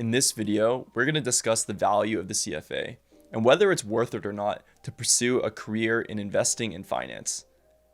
In this video, we're going to discuss the value of the CFA and whether it's worth it or not to pursue a career in investing in finance.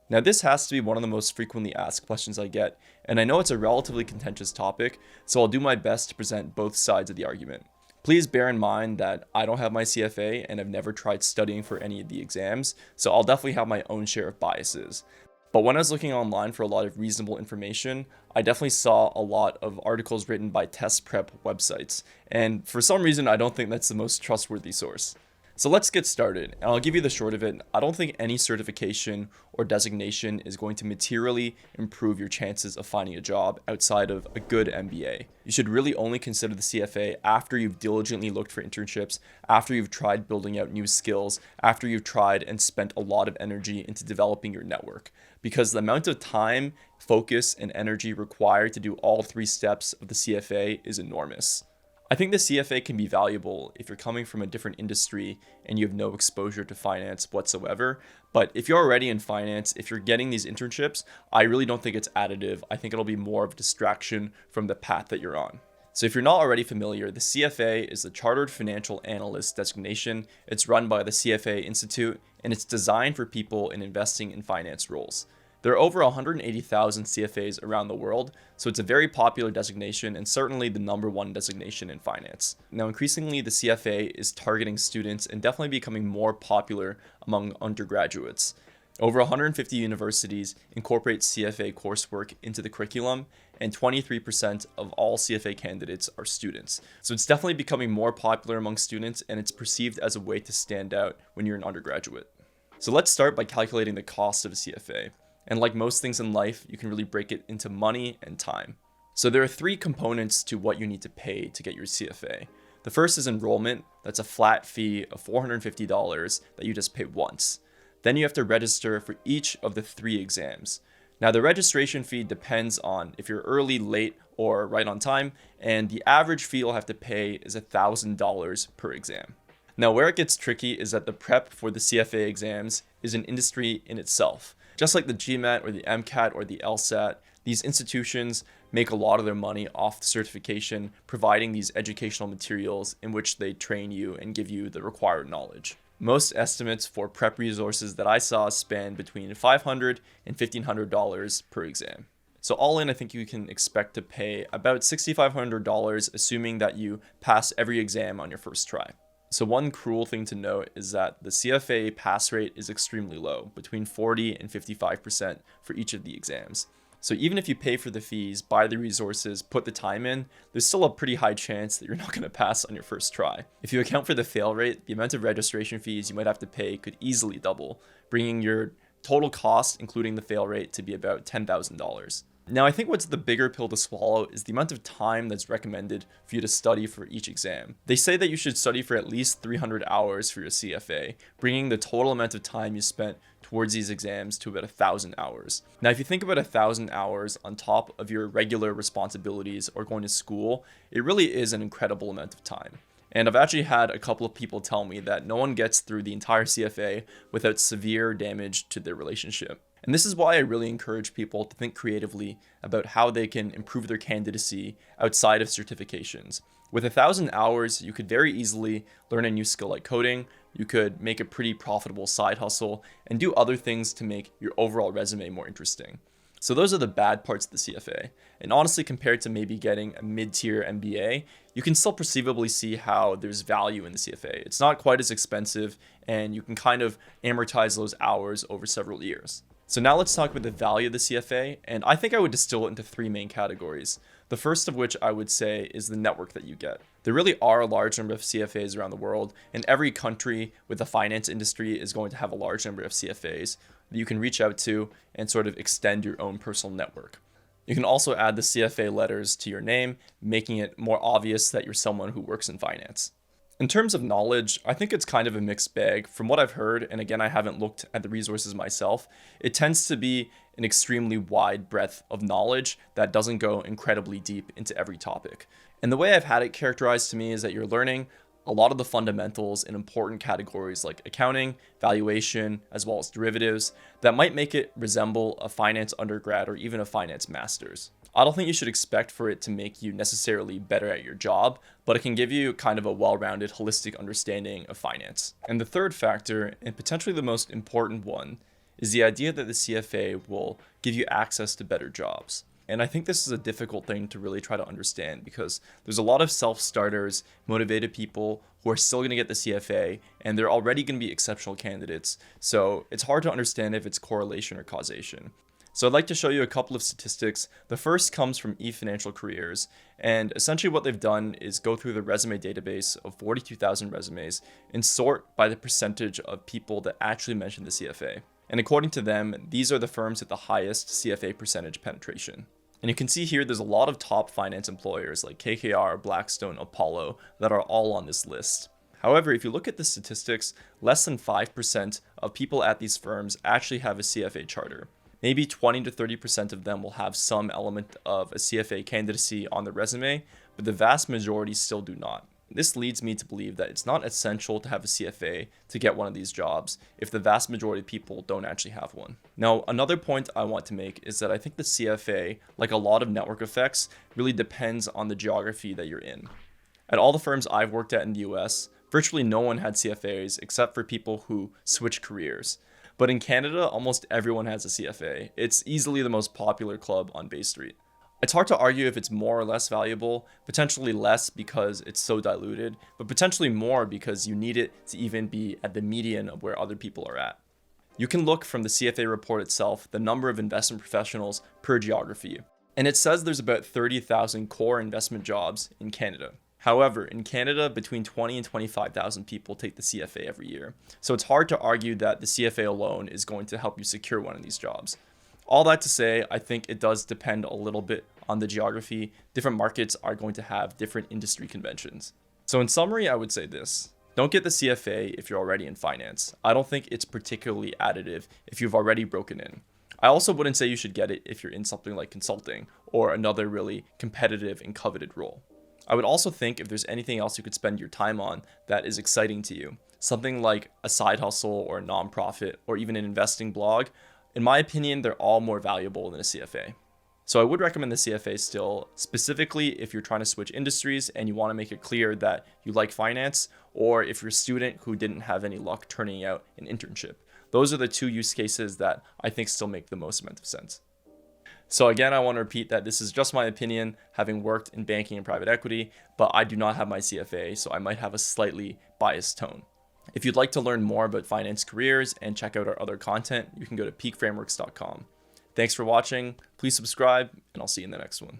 Now, this has to be one of the most frequently asked questions I get, and I know it's a relatively contentious topic, so I'll do my best to present both sides of the argument. Please bear in mind that I don't have my CFA and I've never tried studying for any of the exams, so I'll definitely have my own share of biases. But when I was looking online for a lot of reasonable information, I definitely saw a lot of articles written by test prep websites, and for some reason I don't think that's the most trustworthy source. So let's get started, and I'll give you the short of it. I don't think any certification or designation is going to materially improve your chances of finding a job outside of a good MBA. You should really only consider the CFA after you've diligently looked for internships, after you've tried building out new skills, after you've tried and spent a lot of energy into developing your network. Because the amount of time, focus, and energy required to do all three steps of the CFA is enormous. I think the CFA can be valuable if you're coming from a different industry and you have no exposure to finance whatsoever. But if you're already in finance, if you're getting these internships, I really don't think it's additive. I think it'll be more of a distraction from the path that you're on. So if you're not already familiar, the CFA is the Chartered Financial Analyst designation. It's run by the CFA Institute, and it's designed for people in investing in finance roles. There are over 180,000 CFAs around the world, so it's a very popular designation and certainly the number one designation in finance. Now, increasingly, the CFA is targeting students and definitely becoming more popular among undergraduates. Over 150 universities incorporate CFA coursework into the curriculum, and 23% of all CFA candidates are students. So it's definitely becoming more popular among students, and it's perceived as a way to stand out when you're an undergraduate. So let's start by calculating the cost of a CFA. And like most things in life, you can really break it into money and time. So there are three components to what you need to pay to get your CFA. The first is enrollment. That's a flat fee of $450 that you just pay once. Then you have to register for each of the three exams. Now, the registration fee depends on if you're early, late, or right on time, and the average fee you'll have to pay is $1,000 per exam. Now, where it gets tricky is that the prep for the CFA exams is an industry in itself. Just like the GMAT or the MCAT or the LSAT, these institutions make a lot of their money off the certification, providing these educational materials in which they train you and give you the required knowledge. Most estimates for prep resources that I saw span between $500 and $1,500 per exam. So all in, I think you can expect to pay about $6,500, assuming that you pass every exam on your first try. So one cruel thing to note is that the CFA pass rate is extremely low, between 40 and 55% for each of the exams. So even if you pay for the fees, buy the resources, put the time in, there's still a pretty high chance that you're not going to pass on your first try. If you account for the fail rate, the amount of registration fees you might have to pay could easily double, bringing your total cost, including the fail rate, to be about $10,000. Now, I think what's the bigger pill to swallow is the amount of time that's recommended for you to study for each exam. They say that you should study for at least 300 hours for your CFA, bringing the total amount of time you spent towards these exams to about 1,000 hours. Now, if you think about 1,000 hours on top of your regular responsibilities or going to school, it really is an incredible amount of time. And I've actually had a couple of people tell me that no one gets through the entire CFA without severe damage to their relationship. And this is why I really encourage people to think creatively about how they can improve their candidacy outside of certifications. With 1,000 hours, you could very easily learn a new skill like coding, you could make a pretty profitable side hustle, and do other things to make your overall resume more interesting. So those are the bad parts of the CFA. And honestly, compared to maybe getting a mid-tier MBA, you can still perceivably see how there's value in the CFA. It's not quite as expensive, and you can kind of amortize those hours over several years. So now let's talk about the value of the CFA, and I think I would distill it into three main categories. The first of which I would say is the network that you get. There really are a large number of CFAs around the world, and every country with the finance industry is going to have a large number of CFAs that you can reach out to and sort of extend your own personal network. You can also add the CFA letters to your name, making it more obvious that you're someone who works in finance. In terms of knowledge, I think it's kind of a mixed bag. From what I've heard, and again, I haven't looked at the resources myself, it tends to be an extremely wide breadth of knowledge that doesn't go incredibly deep into every topic. And the way I've had it characterized to me is that you're learning a lot of the fundamentals in important categories like accounting, valuation, as well as derivatives that might make it resemble a finance undergrad or even a finance master's. I don't think you should expect for it to make you necessarily better at your job, but it can give you kind of a well-rounded, holistic understanding of finance. And the third factor, and potentially the most important one, is the idea that the CFA will give you access to better jobs. And I think this is a difficult thing to really try to understand because there's a lot of self-starters, motivated people who are still going to get the CFA, and they're already going to be exceptional candidates. So it's hard to understand if it's correlation or causation. So I'd like to show you a couple of statistics. The first comes from eFinancial Careers, and essentially what they've done is go through the resume database of 42,000 resumes and sort by the percentage of people that actually mention the CFA. And according to them, these are the firms with the highest CFA percentage penetration. And you can see here there's a lot of top finance employers like KKR, Blackstone, Apollo that are all on this list. However, if you look at the statistics, less than 5% of people at these firms actually have a CFA charter. Maybe 20 to 30% of them will have some element of a CFA candidacy on their resume, but the vast majority still do not. This leads me to believe that it's not essential to have a CFA to get one of these jobs if the vast majority of people don't actually have one. Now, another point I want to make is that I think the CFA, like a lot of network effects, really depends on the geography that you're in. At all the firms I've worked at in the US, virtually no one had CFAs except for people who switch careers. But in Canada, almost everyone has a CFA. It's easily the most popular club on Bay Street. It's hard to argue if it's more or less valuable, potentially less because it's so diluted, but potentially more because you need it to even be at the median of where other people are at. You can look from the CFA report itself, the number of investment professionals per geography, and it says there's about 30,000 core investment jobs in Canada. However, in Canada, between 20 and 25,000 people take the CFA every year. So it's hard to argue that the CFA alone is going to help you secure one of these jobs. All that to say, I think it does depend a little bit on the geography. Different markets are going to have different industry conventions. So in summary, I would say this. Don't get the CFA if you're already in finance. I don't think it's particularly additive if you've already broken in. I also wouldn't say you should get it if you're in something like consulting or another really competitive and coveted role. I would also think if there's anything else you could spend your time on that is exciting to you, something like a side hustle or a nonprofit or even an investing blog, in my opinion, they're all more valuable than a CFA. So I would recommend the CFA still, specifically if you're trying to switch industries and you want to make it clear that you like finance, or if you're a student who didn't have any luck turning out an internship. Those are the two use cases that I think still make the most amount of sense. So again, I want to repeat that this is just my opinion, having worked in banking and private equity, but I do not have my CFA, so I might have a slightly biased tone. If you'd like to learn more about finance careers and check out our other content, you can go to peakframeworks.com. Thanks for watching, please subscribe, and I'll see you in the next one.